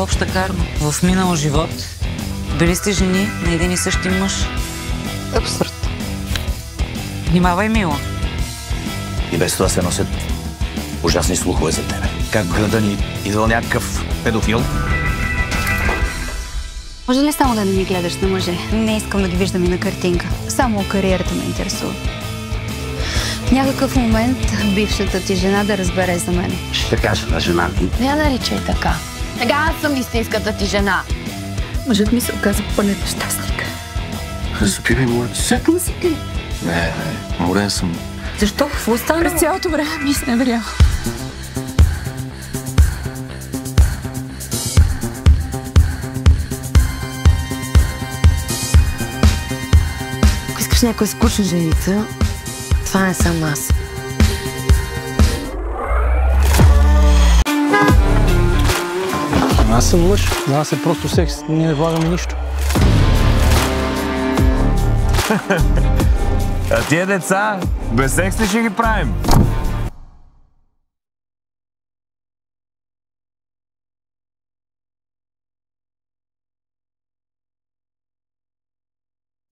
обща карма. В минал живот били сте жени на един и същи мъж. Абсурд. Внимавай, Мила. И без това се носят ужасни слухове за тебе. Как в града ни идвал някакъв педофил. Може ли само да не ми гледаш на мъже? Не искам да ги виждам и на картинка. Само кариерата ме интересува. В някакъв момент бившата ти жена да разбере за мен. Ще кажа на жена ти. Не я наричай така. Сега аз съм истинската ти жена. Мъжът ми се оказа пълен нещастник. Разпивай, моля. Шакна си ти. Не, морен съм. Защо? Какво стана? През цялото време ми се неверява. Ако искаш някоя скучна женица, това не съм аз. Аз съм лъж. За нас е просто секс. Ние не влагаме нищо. А тия деца, без секс ли ще ги правим?